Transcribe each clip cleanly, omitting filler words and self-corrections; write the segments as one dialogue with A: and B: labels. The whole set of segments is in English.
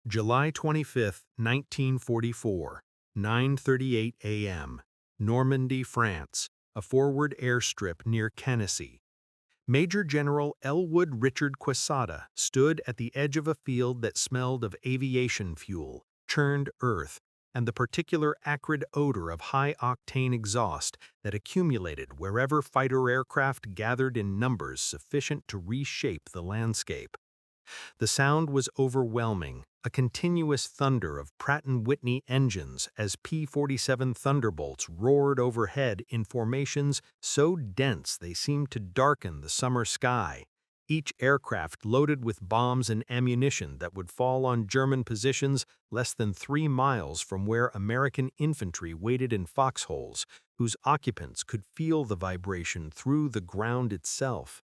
A: July 25, 1944, 9:38 a.m., Normandy, France, a forward airstrip near Canessy. Major General Elwood Richard Quesada stood at the edge of a field that smelled of aviation fuel, churned earth, and the particular acrid odor of high-octane exhaust that accumulated wherever fighter aircraft gathered in numbers sufficient to reshape the landscape. The sound was overwhelming, a continuous thunder of Pratt & Whitney engines as P-47 Thunderbolts roared overhead in formations so dense they seemed to darken the summer sky, each aircraft loaded with bombs and ammunition that would fall on German positions less than 3 miles from where American infantry waited in foxholes, whose occupants could feel the vibration through the ground itself.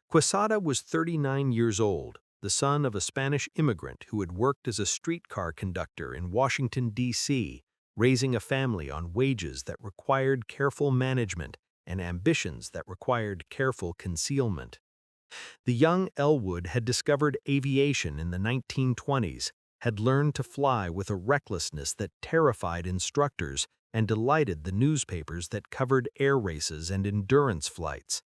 A: Quesada was 39 years old, the son of a Spanish immigrant who had worked as a streetcar conductor in Washington, D.C., raising a family on wages that required careful management and ambitions that required careful concealment. The young Elwood had discovered aviation in the 1920s, had learned to fly with a recklessness that terrified instructors and delighted the newspapers that covered air races and endurance flights.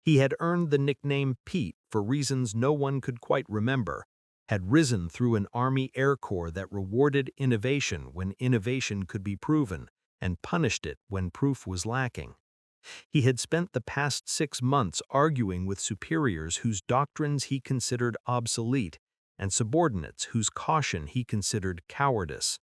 A: He had earned the nickname Pete for reasons no one could quite remember, had risen through an Army Air Corps that rewarded innovation when innovation could be proven, and punished it when proof was lacking. He had spent the past 6 months arguing with superiors whose doctrines he considered obsolete, and subordinates whose caution he considered cowardice.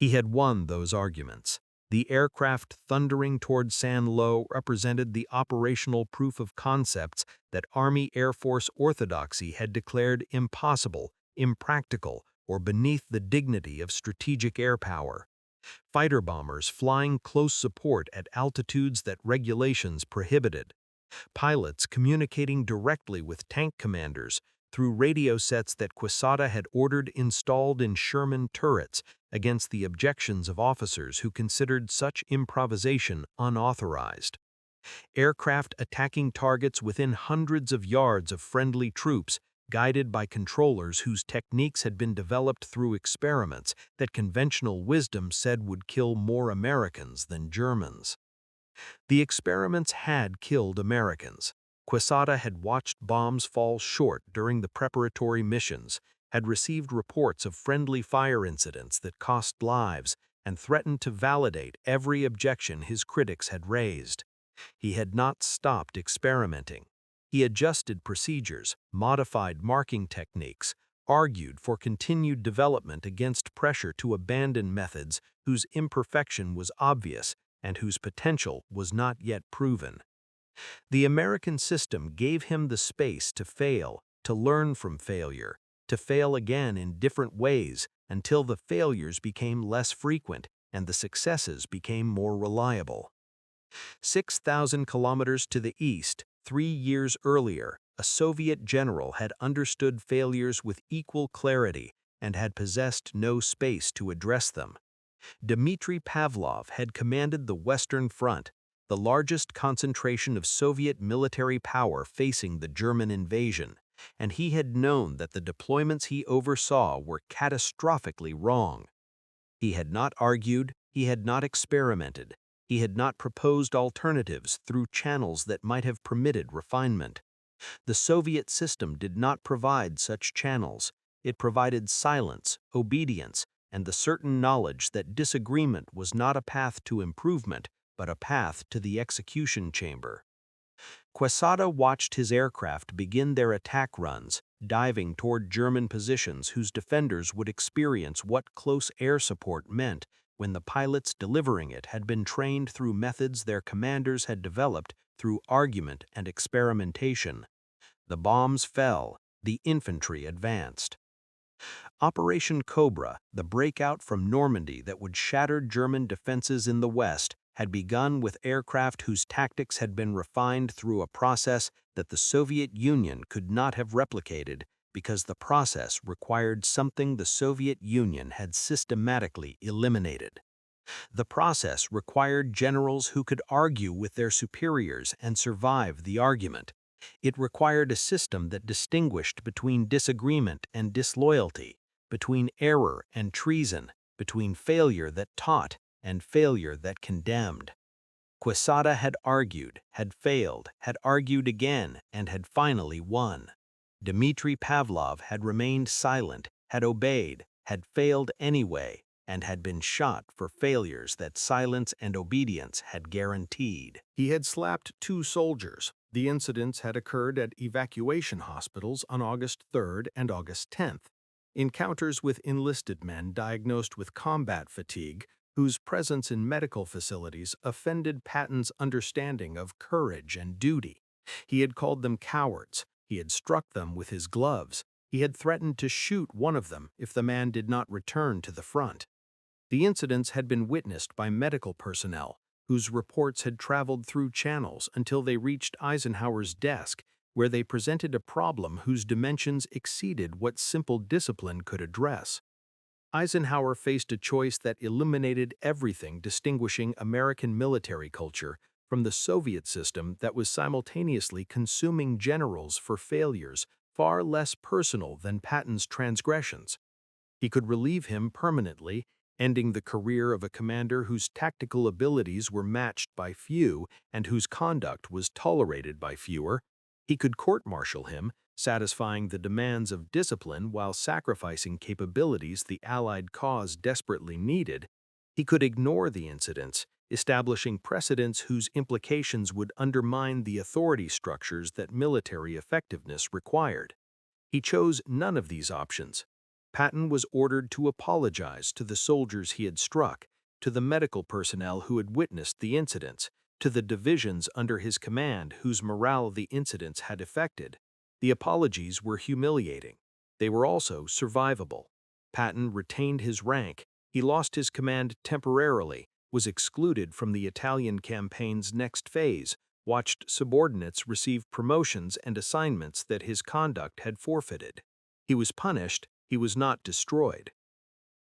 A: He had won those arguments. The aircraft thundering toward Saint-Lô represented the operational proof of concepts that Army Air Force orthodoxy had declared impossible, impractical, or beneath the dignity of strategic air power. Fighter bombers flying close support at altitudes that regulations prohibited. Pilots communicating directly with tank commanders through radio sets that Quesada had ordered installed in Sherman turrets against the objections of officers who considered such improvisation unauthorized. Aircraft attacking targets within hundreds of yards of friendly troops, guided by controllers whose techniques had been developed through experiments that conventional wisdom said would kill more Americans than Germans. The experiments had killed Americans. Quesada had watched bombs fall short during the preparatory missions, had received reports of friendly fire incidents that cost lives, and threatened to validate every objection his critics had raised. He had not stopped experimenting. He adjusted procedures, modified marking techniques, argued for continued development against pressure to abandon methods whose imperfection was obvious and whose potential was not yet proven. The American system gave him the space to fail, to learn from failure, to fail again in different ways until the failures became less frequent and the successes became more reliable. 6,000 kilometers to the east, 3 years earlier, a Soviet general had understood failures with equal clarity and had possessed no space to address them. Dmitry Pavlov had commanded the Western Front, the largest concentration of Soviet military power facing the German invasion, and he had known that the deployments he oversaw were catastrophically wrong. He had not argued, he had not experimented, he had not proposed alternatives through channels that might have permitted refinement. The Soviet system did not provide such channels. It provided silence, obedience, and the certain knowledge that disagreement was not a path to improvement, but a path to the execution chamber. Quesada watched his aircraft begin their attack runs, diving toward German positions whose defenders would experience what close air support meant when the pilots delivering it had been trained through methods their commanders had developed through argument and experimentation. The bombs fell, the infantry advanced. Operation Cobra, the breakout from Normandy that would shatter German defenses in the West, had begun with aircraft whose tactics had been refined through a process that the Soviet Union could not have replicated because the process required something the Soviet Union had systematically eliminated. The process required generals who could argue with their superiors and survive the argument. It required a system that distinguished between disagreement and disloyalty, between error and treason, between failure that taught and failure that condemned. Quesada had argued, had failed, had argued again, and had finally won. Dmitry Pavlov had remained silent, had obeyed, had failed anyway, and had been shot for failures that silence and obedience had guaranteed. He had slapped 2 soldiers. The incidents had occurred at evacuation hospitals on August 3rd and August 10th. Encounters with enlisted men diagnosed with combat fatigue, whose presence in medical facilities offended Patton's understanding of courage and duty. He had called them cowards. He had struck them with his gloves. He had threatened to shoot one of them if the man did not return to the front. The incidents had been witnessed by medical personnel, whose reports had traveled through channels until they reached Eisenhower's desk, where they presented a problem whose dimensions exceeded what simple discipline could address. Eisenhower faced a choice that eliminated everything distinguishing American military culture from the Soviet system that was simultaneously consuming generals for failures far less personal than Patton's transgressions. He could relieve him permanently, ending the career of a commander whose tactical abilities were matched by few and whose conduct was tolerated by fewer. He could court-martial him, satisfying the demands of discipline while sacrificing capabilities the Allied cause desperately needed. He could ignore the incidents, establishing precedents whose implications would undermine the authority structures that military effectiveness required. He chose none of these options. Patton was ordered to apologize to the soldiers he had struck, to the medical personnel who had witnessed the incidents, to the divisions under his command whose morale the incidents had affected. The apologies were humiliating. They were also survivable. Patton retained his rank. He lost his command temporarily, was excluded from the Italian campaign's next phase, watched subordinates receive promotions and assignments that his conduct had forfeited. He was punished. He was not destroyed.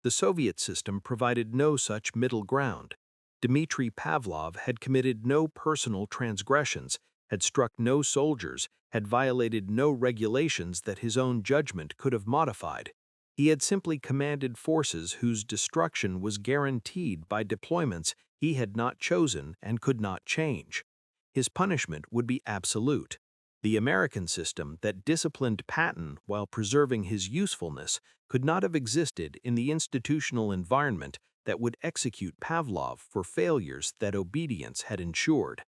A: The Soviet system provided no such middle ground. Dmitry Pavlov had committed no personal transgressions, had struck no soldiers, had violated no regulations that his own judgment could have modified. He had simply commanded forces whose destruction was guaranteed by deployments he had not chosen and could not change. His punishment would be absolute. The American system that disciplined Patton while preserving his usefulness could not have existed in the institutional environment that would execute Pavlov for failures that obedience had ensured.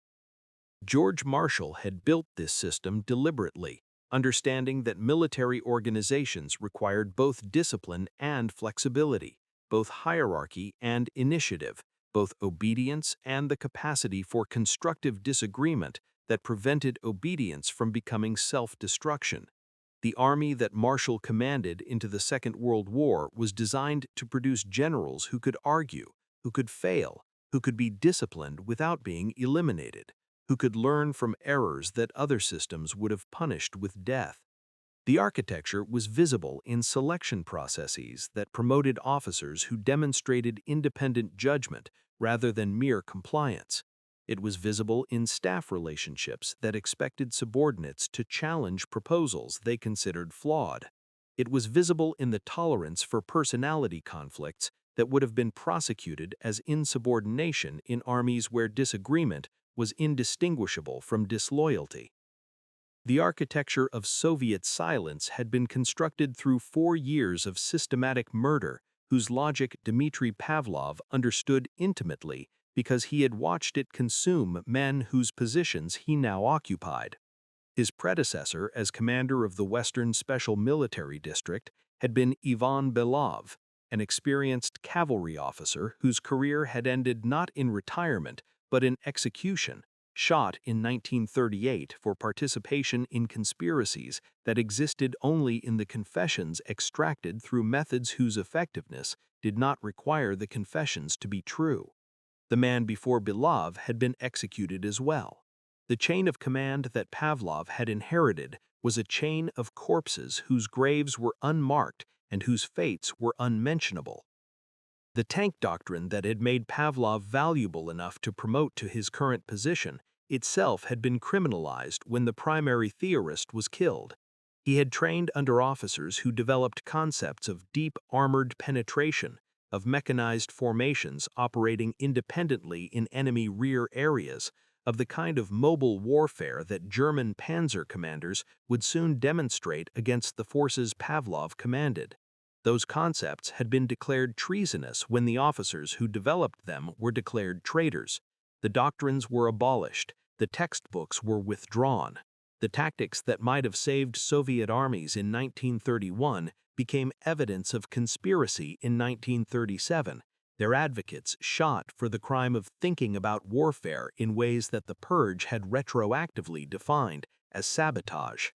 A: George Marshall had built this system deliberately, understanding that military organizations required both discipline and flexibility, both hierarchy and initiative, both obedience and the capacity for constructive disagreement that prevented obedience from becoming self-destruction. The army that Marshall commanded into the Second World War was designed to produce generals who could argue, who could fail, who could be disciplined without being eliminated, who could learn from errors that other systems would have punished with death. The architecture was visible in selection processes that promoted officers who demonstrated independent judgment rather than mere compliance. It was visible in staff relationships that expected subordinates to challenge proposals they considered flawed. It was visible in the tolerance for personality conflicts that would have been prosecuted as insubordination in armies where disagreement was indistinguishable from disloyalty. The architecture of Soviet silence had been constructed through 4 years of systematic murder, whose logic Dmitry Pavlov understood intimately because he had watched it consume men whose positions he now occupied. His predecessor as commander of the Western Special Military District had been Ivan Belov, an experienced cavalry officer whose career had ended not in retirement but in execution, shot in 1938 for participation in conspiracies that existed only in the confessions extracted through methods whose effectiveness did not require the confessions to be true. The man before Belov had been executed as well. The chain of command that Pavlov had inherited was a chain of corpses whose graves were unmarked and whose fates were unmentionable. The tank doctrine that had made Pavlov valuable enough to promote to his current position itself had been criminalized when the primary theorist was killed. He had trained under officers who developed concepts of deep armored penetration, of mechanized formations operating independently in enemy rear areas, of the kind of mobile warfare that German panzer commanders would soon demonstrate against the forces Pavlov commanded. Those concepts had been declared treasonous when the officers who developed them were declared traitors. The doctrines were abolished, the textbooks were withdrawn. The tactics that might have saved Soviet armies in 1931 became evidence of conspiracy in 1937. Their advocates shot for the crime of thinking about warfare in ways that the Purge had retroactively defined as sabotage.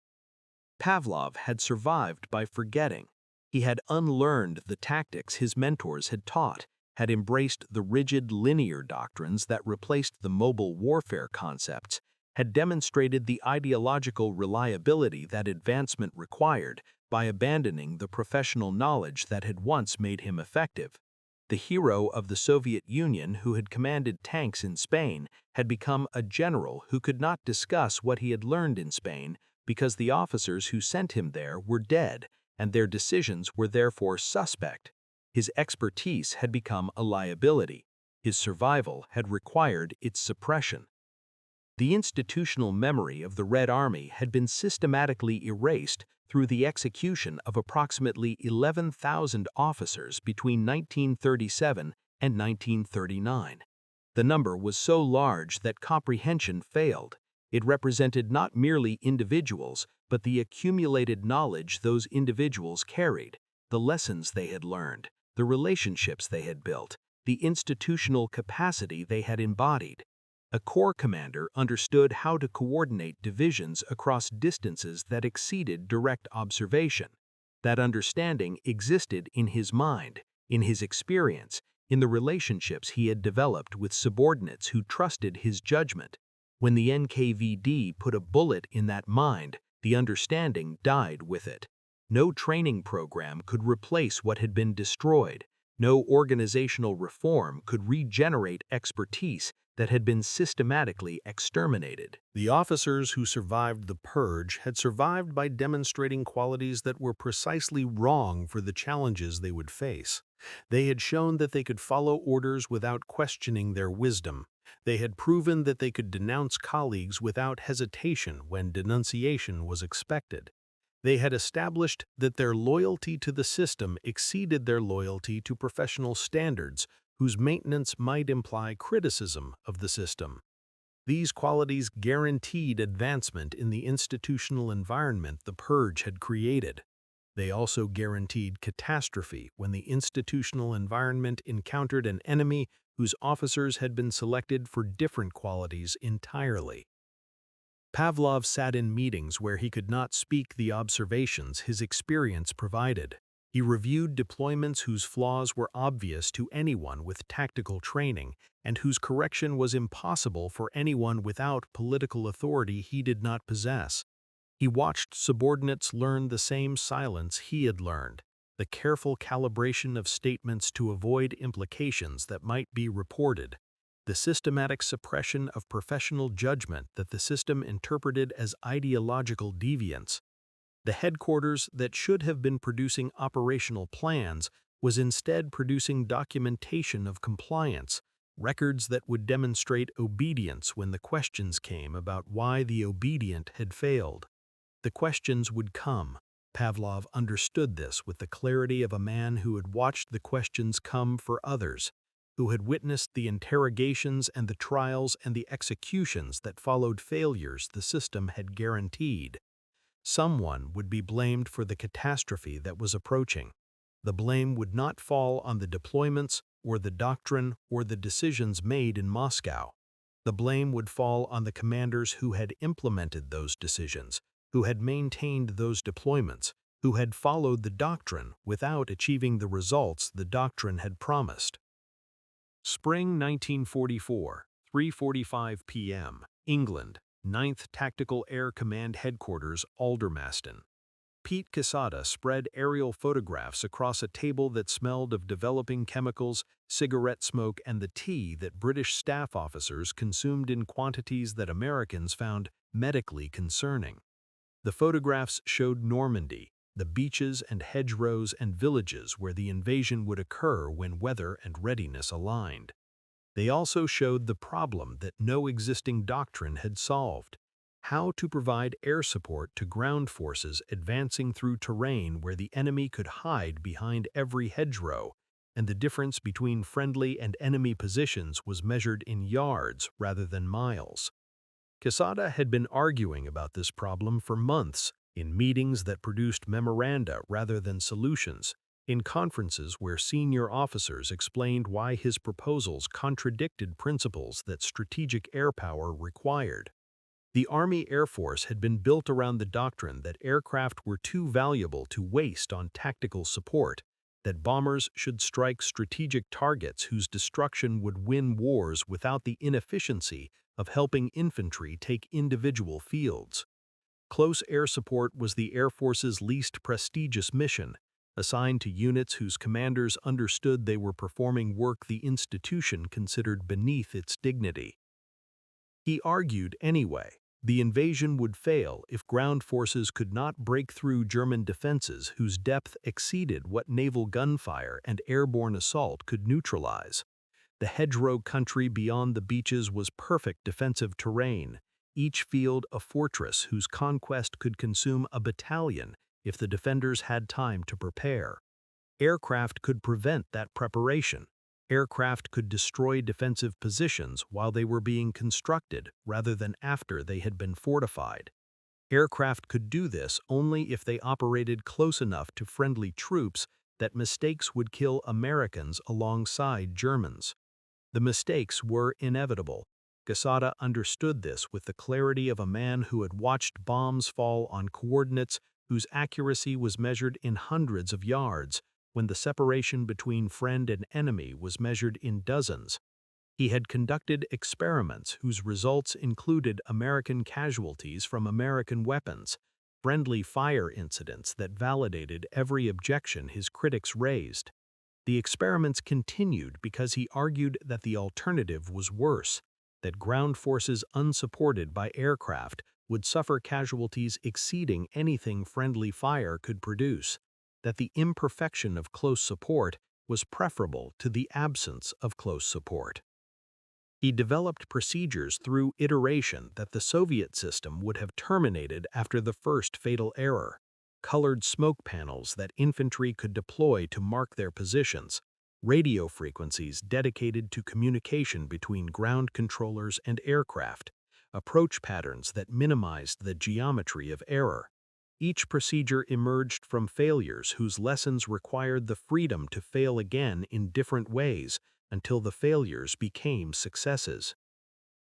A: Pavlov had survived by forgetting. He had unlearned the tactics his mentors had taught, had embraced the rigid linear doctrines that replaced the mobile warfare concepts, had demonstrated the ideological reliability that advancement required by abandoning the professional knowledge that had once made him effective. The hero of the Soviet Union who had commanded tanks in Spain had become a general who could not discuss what he had learned in Spain because the officers who sent him there were dead, and their decisions were therefore suspect. His expertise had become a liability. His survival had required its suppression. The institutional memory of the Red Army had been systematically erased through the execution of approximately 11,000 officers between 1937 and 1939. The number was so large that comprehension failed. It represented not merely individuals, but the accumulated knowledge those individuals carried, the lessons they had learned, the relationships they had built, the institutional capacity they had embodied. A corps commander understood how to coordinate divisions across distances that exceeded direct observation. That understanding existed in his mind, in his experience, in the relationships he had developed with subordinates who trusted his judgment. When the NKVD put a bullet in that mind, the understanding died with it. No training program could replace what had been destroyed. No organizational reform could regenerate expertise that had been systematically exterminated. The officers who survived the Purge had survived by demonstrating qualities that were precisely wrong for the challenges they would face. They had shown that they could follow orders without questioning their wisdom. They had proven that they could denounce colleagues without hesitation when denunciation was expected. They had established that their loyalty to the system exceeded their loyalty to professional standards, whose maintenance might imply criticism of the system. These qualities guaranteed advancement in the institutional environment the Purge had created. They also guaranteed catastrophe when the institutional environment encountered an enemy whose officers had been selected for different qualities entirely. Pavlov sat in meetings where he could not speak the observations his experience provided. He reviewed deployments whose flaws were obvious to anyone with tactical training and whose correction was impossible for anyone without political authority he did not possess. He watched subordinates learn the same silence he had learned, the careful calibration of statements to avoid implications that might be reported, the systematic suppression of professional judgment that the system interpreted as ideological deviance. The headquarters that should have been producing operational plans was instead producing documentation of compliance, records that would demonstrate obedience when the questions came about why the obedient had failed. The questions would come. Pavlov understood this with the clarity of a man who had watched the questions come for others, who had witnessed the interrogations and the trials and the executions that followed failures the system had guaranteed. Someone would be blamed for the catastrophe that was approaching. The blame would not fall on the deployments or the doctrine or the decisions made in Moscow. The blame would fall on the commanders who had implemented those decisions, who had maintained those deployments, who had followed the doctrine without achieving the results the doctrine had promised. Spring 1944, 3:45 p.m., England, 9th Tactical Air Command Headquarters, Aldermaston. Pete Quesada spread aerial photographs across a table that smelled of developing chemicals, cigarette smoke, and the tea that British staff officers consumed in quantities that Americans found medically concerning. The photographs showed Normandy, the beaches and hedgerows and villages where the invasion would occur when weather and readiness aligned. They also showed the problem that no existing doctrine had solved: how to provide air support to ground forces advancing through terrain where the enemy could hide behind every hedgerow, and the difference between friendly and enemy positions was measured in yards rather than miles. Quesada had been arguing about this problem for months, in meetings that produced memoranda rather than solutions, in conferences where senior officers explained why his proposals contradicted principles that strategic air power required. The Army Air Force had been built around the doctrine that aircraft were too valuable to waste on tactical support, that bombers should strike strategic targets whose destruction would win wars without the inefficiency of helping infantry take individual fields. Close air support was the Air Force's least prestigious mission, assigned to units whose commanders understood they were performing work the institution considered beneath its dignity. He argued anyway, the invasion would fail if ground forces could not break through German defenses whose depth exceeded what naval gunfire and airborne assault could neutralize. The hedgerow country beyond the beaches was perfect defensive terrain, each field a fortress whose conquest could consume a battalion if the defenders had time to prepare. Aircraft could prevent that preparation. Aircraft could destroy defensive positions while they were being constructed rather than after they had been fortified. Aircraft could do this only if they operated close enough to friendly troops that mistakes would kill Americans alongside Germans. The mistakes were inevitable. Quesada understood this with the clarity of a man who had watched bombs fall on coordinates whose accuracy was measured in hundreds of yards, when the separation between friend and enemy was measured in dozens. He had conducted experiments whose results included American casualties from American weapons, friendly fire incidents that validated every objection his critics raised. The experiments continued because he argued that the alternative was worse, that ground forces unsupported by aircraft would suffer casualties exceeding anything friendly fire could produce, that the imperfection of close support was preferable to the absence of close support. He developed procedures through iteration that the Soviet system would have terminated after the first fatal error: colored smoke panels that infantry could deploy to mark their positions, radio frequencies dedicated to communication between ground controllers and aircraft, approach patterns that minimized the geometry of error. Each procedure emerged from failures whose lessons required the freedom to fail again in different ways until the failures became successes.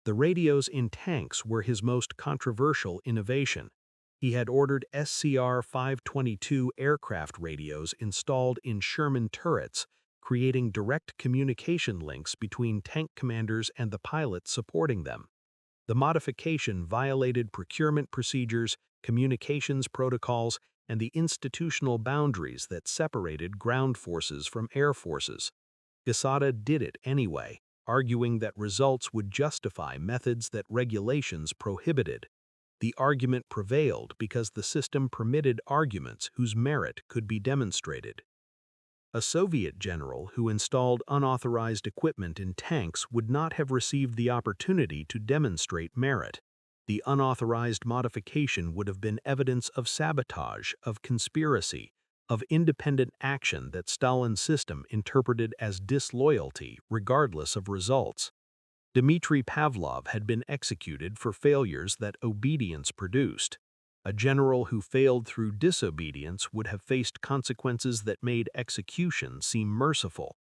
A: The radios in tanks were his most controversial innovation. He had ordered SCR-522 aircraft radios installed in Sherman turrets, creating direct communication links between tank commanders and the pilots supporting them. The modification violated procurement procedures, communications protocols, and the institutional boundaries that separated ground forces from air forces. Quesada did it anyway, arguing that results would justify methods that regulations prohibited. The argument prevailed because the system permitted arguments whose merit could be demonstrated. A Soviet general who installed unauthorized equipment in tanks would not have received the opportunity to demonstrate merit. The unauthorized modification would have been evidence of sabotage, of conspiracy, of independent action that Stalin's system interpreted as disloyalty regardless of results. Dmitry Pavlov had been executed for failures that obedience produced. A general who failed through disobedience would have faced consequences that made execution seem merciful.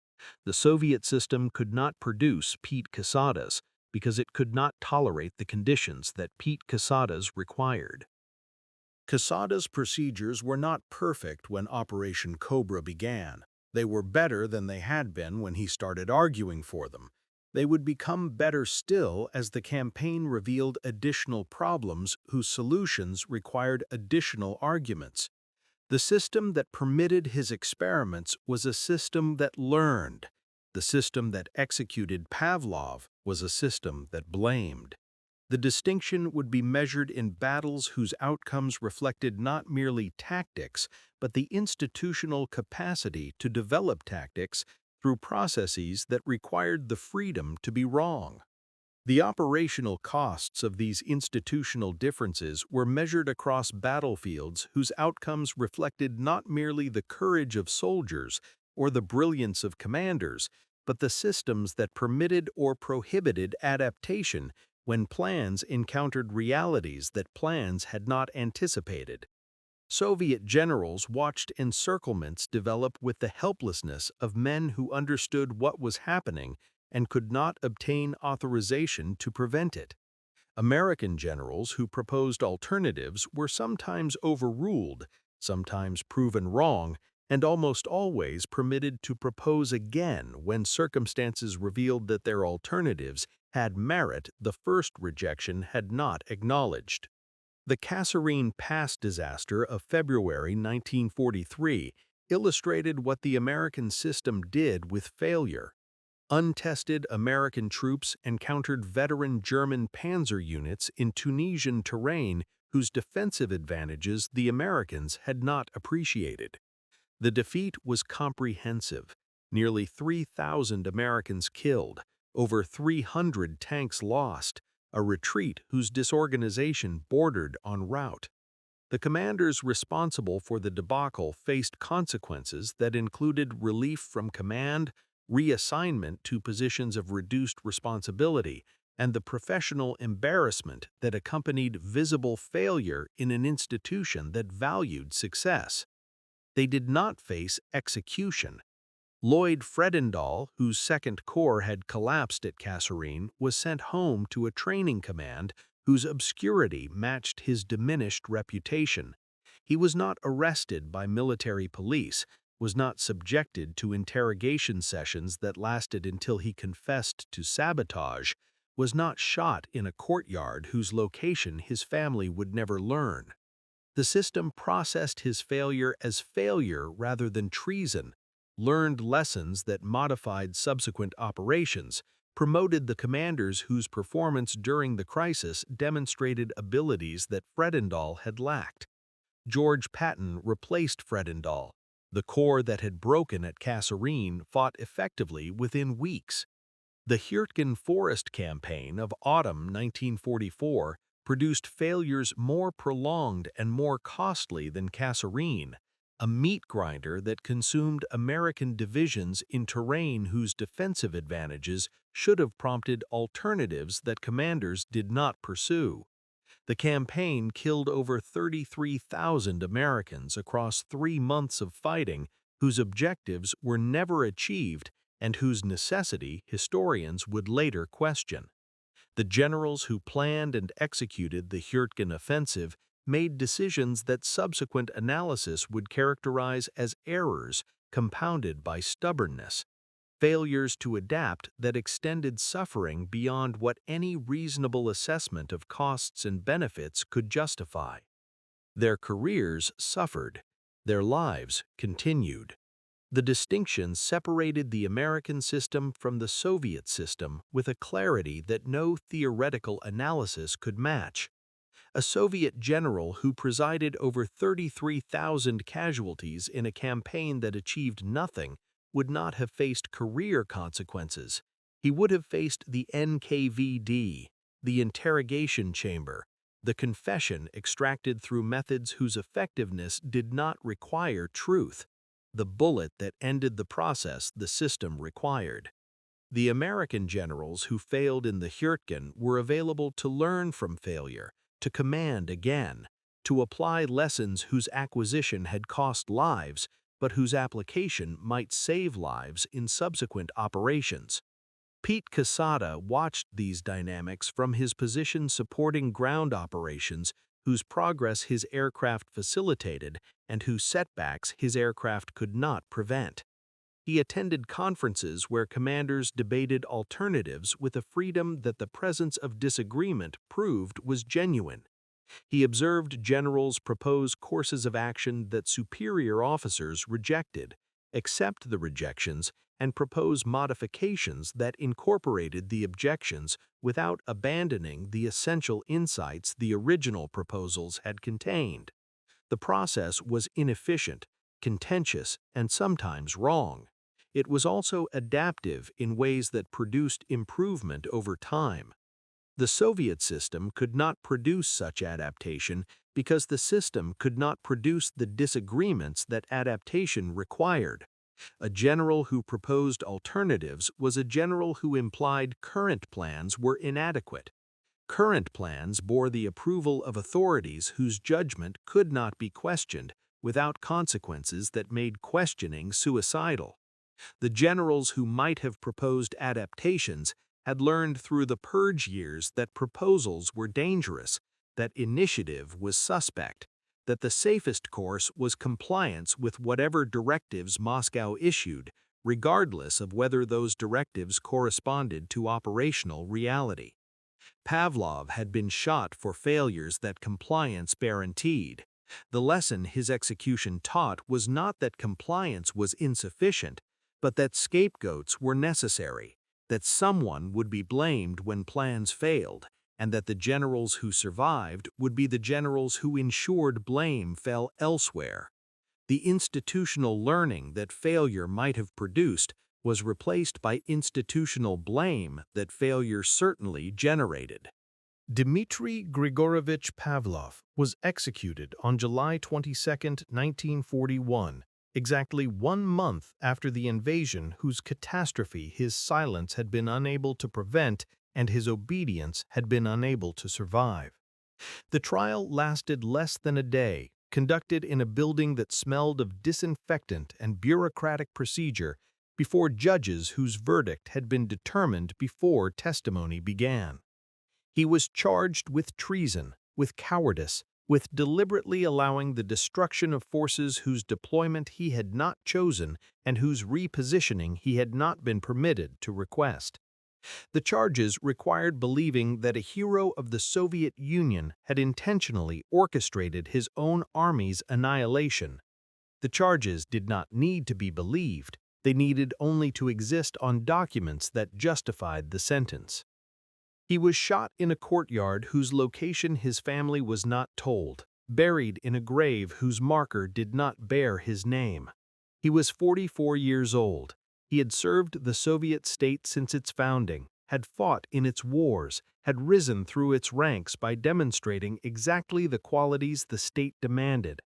A: The Soviet system could not produce Pete Quesadas because it could not tolerate the conditions that Pete Quesadas required. Quesada's procedures were not perfect when Operation Cobra began. They were better than they had been when he started arguing for them. They would become better still as the campaign revealed additional problems whose solutions required additional arguments. The system that permitted his experiments was a system that learned. The system that executed Pavlov was a system that blamed. The distinction would be measured in battles whose outcomes reflected not merely tactics, but the institutional capacity to develop tactics through processes that required the freedom to be wrong. The operational costs of these institutional differences were measured across battlefields whose outcomes reflected not merely the courage of soldiers or the brilliance of commanders, but the systems that permitted or prohibited adaptation when plans encountered realities that plans had not anticipated. Soviet generals watched encirclements develop with the helplessness of men who understood what was happening and could not obtain authorization to prevent it. American generals who proposed alternatives were sometimes overruled, sometimes proven wrong, and almost always permitted to propose again when circumstances revealed that their alternatives had merit the first rejection had not acknowledged. The Kasserine Pass disaster of February 1943 illustrated what the American system did with failure. Untested American troops encountered veteran German panzer units in Tunisian terrain whose defensive advantages the Americans had not appreciated. The defeat was comprehensive. Nearly 3,000 Americans killed, over 300 tanks lost, a retreat whose disorganization bordered on rout. The commanders responsible for the debacle faced consequences that included relief from command, reassignment to positions of reduced responsibility, and the professional embarrassment that accompanied visible failure in an institution that valued success. They did not face execution. Lloyd Fredendall, whose Second Corps had collapsed at Kasserine, was sent home to a training command whose obscurity matched his diminished reputation. He was not arrested by military police, was not subjected to interrogation sessions that lasted until he confessed to sabotage, was not shot in a courtyard whose location his family would never learn. The system processed his failure as failure rather than treason, learned lessons that modified subsequent operations, promoted the commanders whose performance during the crisis demonstrated abilities that Fredendall had lacked. George Patton replaced Fredendall. The corps that had broken at Kasserine fought effectively within weeks. The Hürtgen Forest Campaign of autumn 1944 produced failures more prolonged and more costly than Kasserine, a meat grinder that consumed American divisions in terrain whose defensive advantages should have prompted alternatives that commanders did not pursue. The campaign killed over 33,000 Americans across 3 months of fighting whose objectives were never achieved and whose necessity historians would later question. The generals who planned and executed the Hürtgen offensive made decisions that subsequent analysis would characterize as errors compounded by stubbornness, failures to adapt that extended suffering beyond what any reasonable assessment of costs and benefits could justify. Their careers suffered, their lives continued. The distinction separated the American system from the Soviet system with a clarity that no theoretical analysis could match. A Soviet general who presided over 33,000 casualties in a campaign that achieved nothing would not have faced career consequences. He would have faced the NKVD, the interrogation chamber, the confession extracted through methods whose effectiveness did not require truth, the bullet that ended the process the system required. The American generals who failed in the Hürtgen were available to learn from failure, to command again, to apply lessons whose acquisition had cost lives, but whose application might save lives in subsequent operations. Pete Quesada watched these dynamics from his position supporting ground operations whose progress his aircraft facilitated and whose setbacks his aircraft could not prevent. He attended conferences where commanders debated alternatives with a freedom that the presence of disagreement proved was genuine. He observed generals propose courses of action that superior officers rejected, accept the rejections, and propose modifications that incorporated the objections without abandoning the essential insights the original proposals had contained. The process was inefficient, contentious, and sometimes wrong. It was also adaptive in ways that produced improvement over time. The Soviet system could not produce such adaptation because the system could not produce the disagreements that adaptation required. A general who proposed alternatives was a general who implied current plans were inadequate. Current plans bore the approval of authorities whose judgment could not be questioned without consequences that made questioning suicidal. The generals who might have proposed adaptations had learned through the purge years that proposals were dangerous, that initiative was suspect, that the safest course was compliance with whatever directives Moscow issued, regardless of whether those directives corresponded to operational reality. Pavlov had been shot for failures that compliance guaranteed. The lesson his execution taught was not that compliance was insufficient, but that scapegoats were necessary, that someone would be blamed when plans failed, and that the generals who survived would be the generals who ensured blame fell elsewhere. The institutional learning that failure might have produced was replaced by institutional blame that failure certainly generated. Dmitry Grigorovich Pavlov was executed on July 22, 1941, exactly 1 month after the invasion whose catastrophe his silence had been unable to prevent and his obedience had been unable to survive. The trial lasted less than a day, conducted in a building that smelled of disinfectant and bureaucratic procedure before judges whose verdict had been determined before testimony began. He was charged with treason, with cowardice, with deliberately allowing the destruction of forces whose deployment he had not chosen and whose repositioning he had not been permitted to request. The charges required believing that a hero of the Soviet Union had intentionally orchestrated his own army's annihilation. The charges did not need to be believed, they needed only to exist on documents that justified the sentence. He was shot in a courtyard whose location his family was not told, buried in a grave whose marker did not bear his name. He was 44 years old. He had served the Soviet state since its founding, had fought in its wars, had risen through its ranks by demonstrating exactly the qualities the state demanded.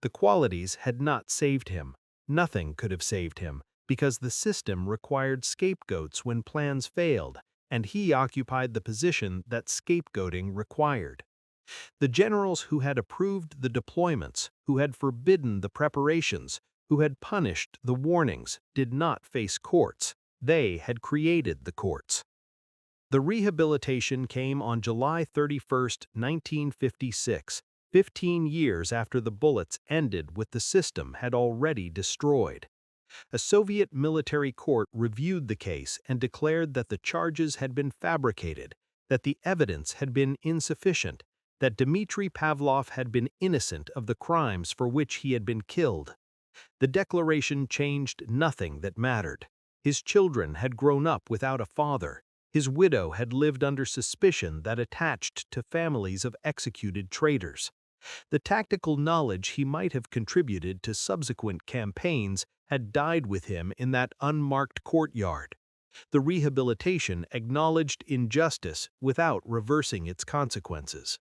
A: The qualities had not saved him. Nothing could have saved him, because the system required scapegoats when plans failed, and he occupied the position that scapegoating required. The generals who had approved the deployments, who had forbidden the preparations, who had punished the warnings, did not face courts. They had created the courts. The rehabilitation came on July 31, 1956, 15 years after the bullets ended what the system had already destroyed. A Soviet military court reviewed the case and declared that the charges had been fabricated, that the evidence had been insufficient, that Dmitry Pavlov had been innocent of the crimes for which he had been killed. The declaration changed nothing that mattered. His children had grown up without a father. His widow had lived under suspicion that attached to families of executed traitors. The tactical knowledge he might have contributed to subsequent campaigns had died with him in that unmarked courtyard. The rehabilitation acknowledged injustice without reversing its consequences.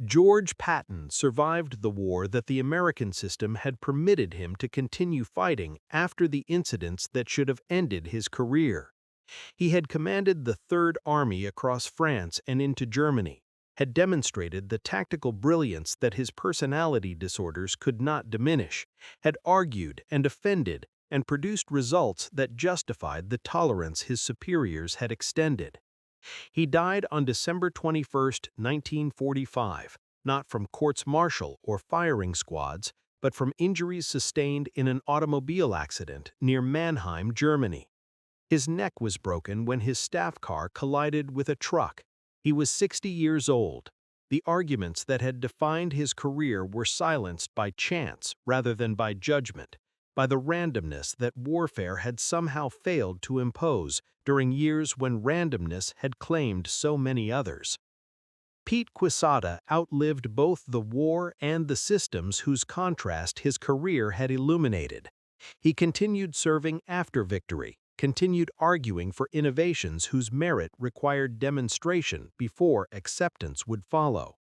A: George Patton survived the war that the American system had permitted him to continue fighting after the incidents that should have ended his career. He had commanded the Third Army across France and into Germany, had demonstrated the tactical brilliance that his personality disorders could not diminish, had argued and offended and produced results that justified the tolerance his superiors had extended. He died on December 21, 1945, not from courts-martial or firing squads, but from injuries sustained in an automobile accident near Mannheim, Germany. His neck was broken when his staff car collided with a truck. He was 60 years old. The arguments that had defined his career were silenced by chance rather than by judgment. by the randomness that warfare had somehow failed to impose during years when randomness had claimed so many others. Pete Quesada outlived both the war and the systems whose contrast his career had illuminated. He continued serving after victory, continued arguing for innovations whose merit required demonstration before acceptance would follow.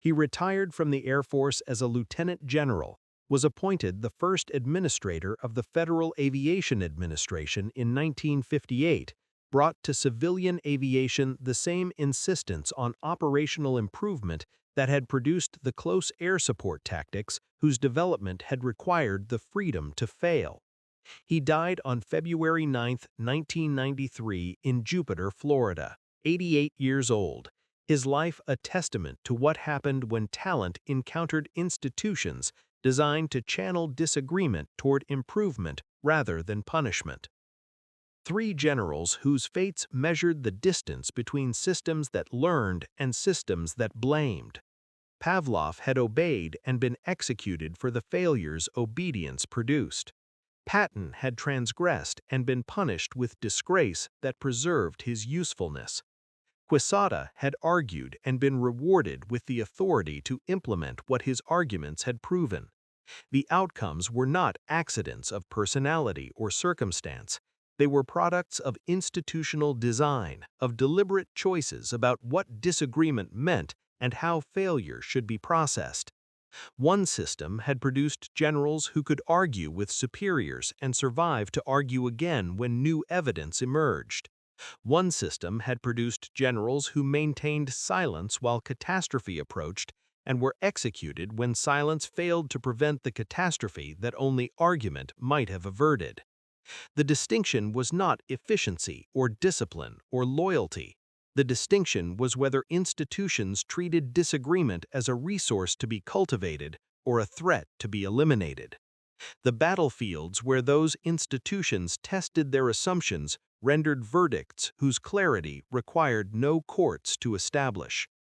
A: He retired from the Air Force as a lieutenant general, was appointed the first administrator of the Federal Aviation Administration in 1958, brought to civilian aviation the same insistence on operational improvement that had produced the close air support tactics whose development had required the freedom to fail. He died on February 9, 1993 in Jupiter, Florida, 88 years old. His life a testament to what happened when talent encountered institutions designed to channel disagreement toward improvement rather than punishment. Three generals whose fates measured the distance between systems that learned and systems that blamed. Pavlov had obeyed and been executed for the failures obedience produced. Patton had transgressed and been punished with disgrace that preserved his usefulness. Quesada had argued and been rewarded with the authority to implement what his arguments had proven. The outcomes were not accidents of personality or circumstance. They were products of institutional design, of deliberate choices about what disagreement meant and how failure should be processed. One system had produced generals who could argue with superiors and survive to argue again when new evidence emerged. One system had produced generals who maintained silence while catastrophe approached and were executed when silence failed to prevent the catastrophe that only argument might have averted. The distinction was not efficiency or discipline or loyalty. The distinction was whether institutions treated disagreement as a resource to be cultivated or a threat to be eliminated. The battlefields where those institutions tested their assumptions rendered verdicts whose clarity required no courts to establish.